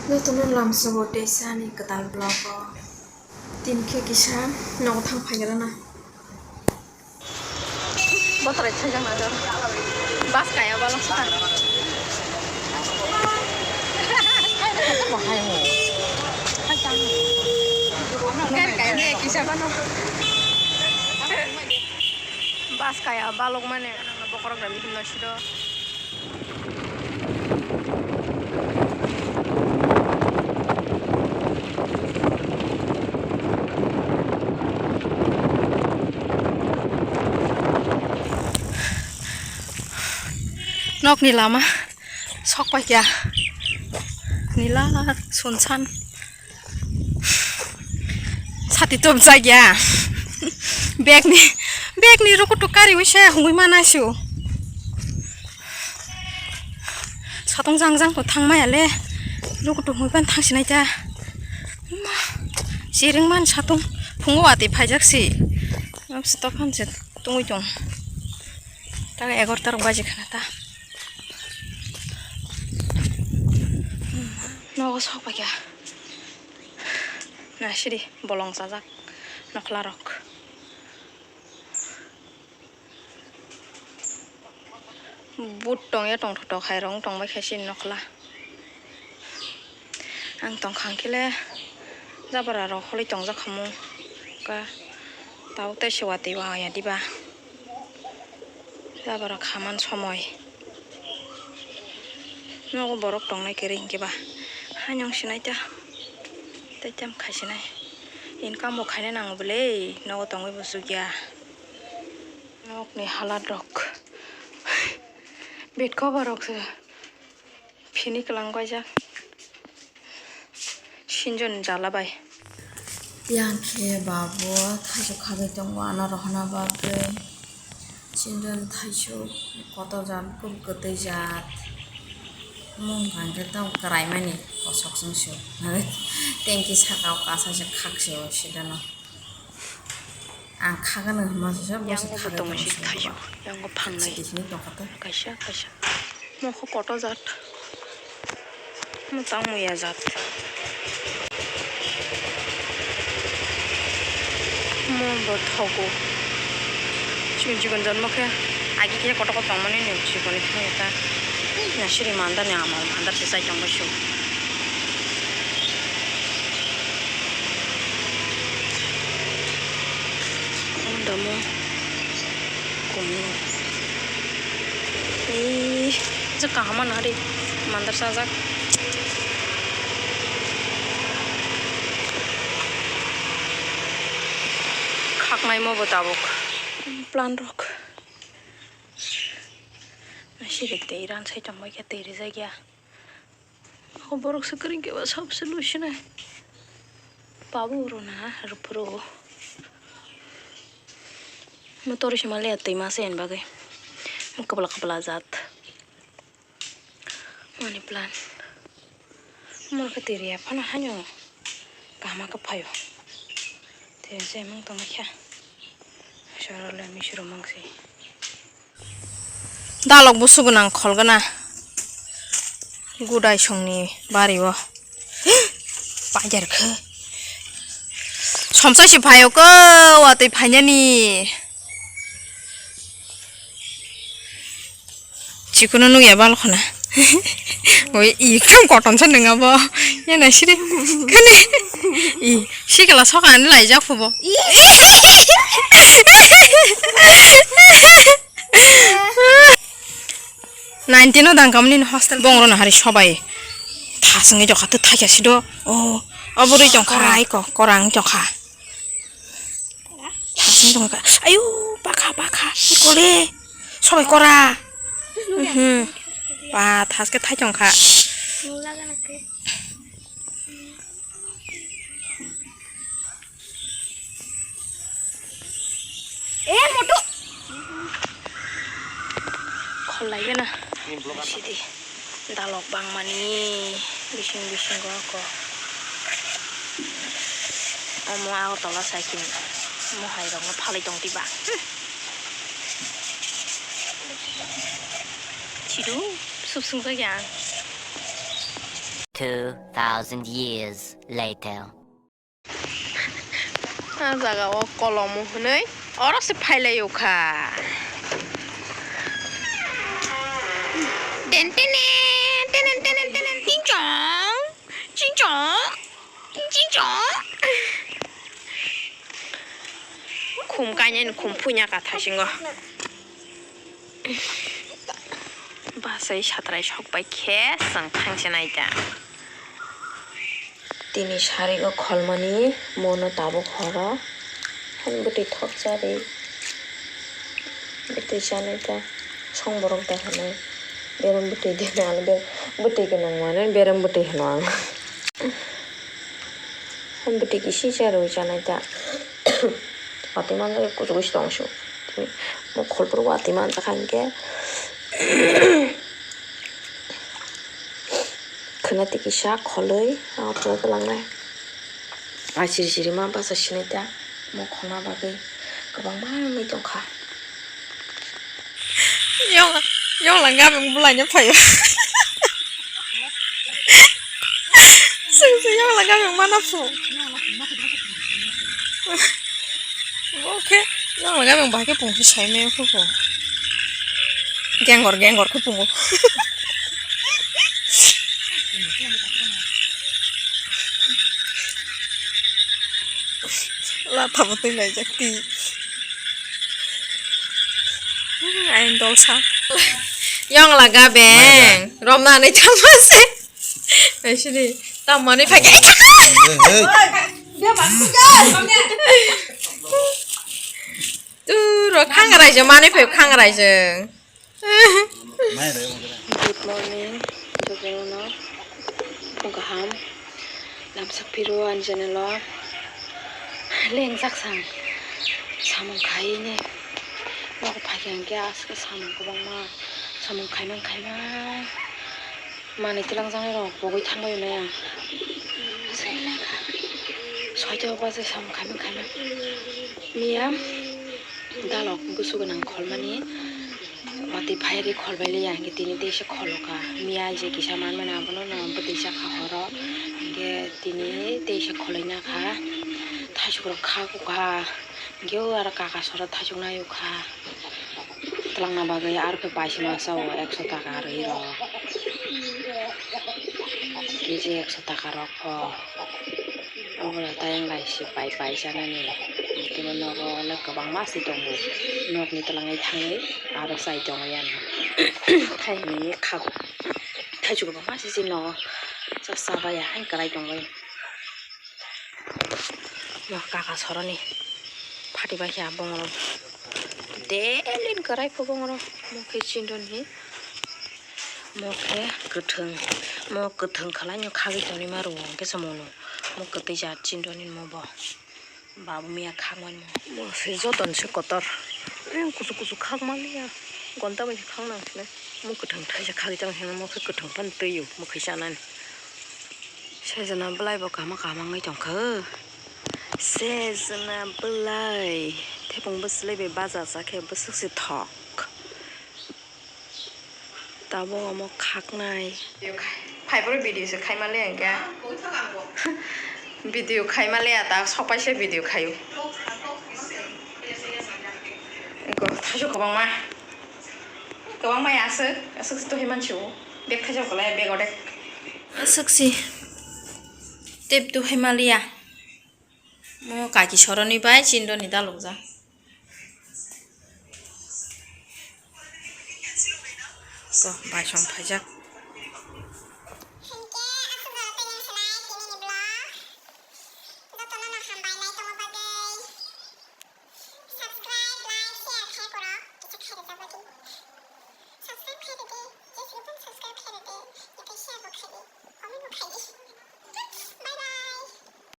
Lu tuh lam sebut desa nih ketal blog tim ke Kisa Nogo Thangwi na Baterai saja nggak ada. Bas kayak balong setan. Kan kayak Kisa kan. Bas kayak balong mana? Kokborokvlog bikin nasi do. Nok ni lama sok pa ya nila sunsan sati tom saja bag ni roko to kari wisha hungui manasu satong jangjang to thangmai ale roko to hungui ban thangsinai ta siring man satong phungo ati phaijaksi stop hanse tungui dong ta 11 baje khana ta Nogo sok pa ya nah sini bolong sajak noklarok but tong ya tong thok khairong tong bai khasin nokla ang tong khangkile jabara ro kholi tong jakhamu ka tau te sewati wa ya diba jabara khaman somoy Nogo borok tong nai kering kiba hanyong sinai ta jam khasinai income bo khaine nang bole Nogo tongoi busu gya nok ni halat rok bed cover rok se phini klang gwaja sinjon jala bai yang ke babu Thaichuk khabe tongo ana rohna babu sinjon Thaichuk koto jan kum kotei jat mung gangke tong karai mani kosok singsu tengki sakau kasa se khakse o sidano ang khagana masasa yang bosi go tong si thayo yang go phangnai disini tongkata kaisa mo kho koto jat mo tang muya jat mo bo thogo chigon jan mo khe agi ke koto ko tongmani ni chigoni theta na shiri manda ni amal manda se sai tong bashu ondamo kono je kaman hari mandar sajak khaknai mo botabok plan rok Nasi teiran saya coba ke teri saja. Aku borok sekering ke WhatsApp solution है. Pabu rona rupro. Motor semale atai masen bagai. Kepala zat. Mani plan. Mor ke teri apa na hanyo. Kama ke payo. Teri saya mang tong kya. Syarole misro mangsi. Dalok busu gunang khol gana gudai songni bari wo pajar khe somsa si phayo ko watei phainani chikuno nu ya bal khona oi I kam cotton san nanga bo ya na siri kane I sikala sokan lai jak fubo 19 dangkamni hostel bongro na hari sobai thasinge jokha to thaikasi do o aburi jongkha ai ko korang jokha thasinge jongkha ayu bakha ikole sobai kora ba thaske thai jongkha moto kholai gana sidi dalok bang mani bising ko omo ao tola sakin mo hai rong phali tong ti ba chidu subsung ga 2,000 years later. 자가 꼴로무 흔히 어렸을 파일레요카. 땡땡땡 땡땡땡땡 띵종 띵종 띵종. 곰가니는 곰푸냐 같으신 거. 바스의 샤드라이 척바이 캐성 당신아이다. तिनी सारीको खलमनी मोनो ताबो खर 한부터 턱자리 밑에 자네다 성보롱다 하네 베름부터 되네 알베 부터 그놈만은 베름부터 해놔 한부터 기 시자로 자네다 아티만 꾸주고 싶어서 뭐 콜부로 아티만 딱한게 그나티 기샤 콜로이 아프로 그랑네 아시리시리만 봐서 신이다 뭐 코나바게 그방 마음이 좀 가. 영 랑가면 몰라냐 파요. 승수 영 랑가면 많아포. 오케이 영 랑가면 바게 봉투 잘매요 그거. 갱거 그 봉고. là thầm tin này chắc đi anh đâu sao Yang là gà bèn rom na này chăm mắt đấy chứ đi tao mà này phải cái rồi khang cái này chứ mà này phải khang cái này chứ Good morning 저번에 너 뭔가 함 남삭 필요한 전에 너 랭삭상 사문 가이네 너가 파기한 게 아스가 사문 거방마 사문 가이만 많이 들랑상해로 보고 탄 거요네 세레가 소이저 봐서 사문 가이만 미야 달럭 구수가 난 걸마니 어디 파이리 걸발리 양게 티니 대시 걸로가 미야 이제 기사만 만나보는 너 대시 가허러 이게 티니 대시 걸리나 가 Thaichuk kaku ka, gyo ara kaka sora Thaichuk na yuk ka, telang na bagai ar pe paisi masa o 100 taka hiro, kiji 100 taka roko, olah tayang lai si pai sana ni, tiba nogo nak kebang masih tunggu, nog ni telang ay Thangwi, ara sai tunggu yan, Thai ni kaku, Thaichuk kebang masih si nogo, sasaba ya, ang kerai tunggu. 뭐 까가 서러니 파리바시 아봉으로 데일린 거라이 포봉으로 뭐그 진돈이 뭐그 그튼 칼라뇨 가기 전에 말로 그래서 뭐노 뭐 그때 자 진돈이 뭐봐 바보미야 강원 뭐 세조던 칠것들 구수구수 강만이야 건담이 강난네 뭐 그튼 타자 가기 전에 뭐그 그튼 반 뜨요 뭐 그잖아 세즈나 블라이버 가망이 좀 그 세즈나 블라이 태봉 버슬레베 바자 사케 버스스 턱 따보 뭐 각나이 파이브를 비디오에서 카이말레 안게 비디오 카이말레야 다 석바시 비디오 카요 이거 타쇼 가방마 야스 또 해만치고 백 타쇼 걸래 백 어데 쓱시 탭도 해말리야 뭐 가기 저러니 바이 진도니 달로자 거 마숑 파작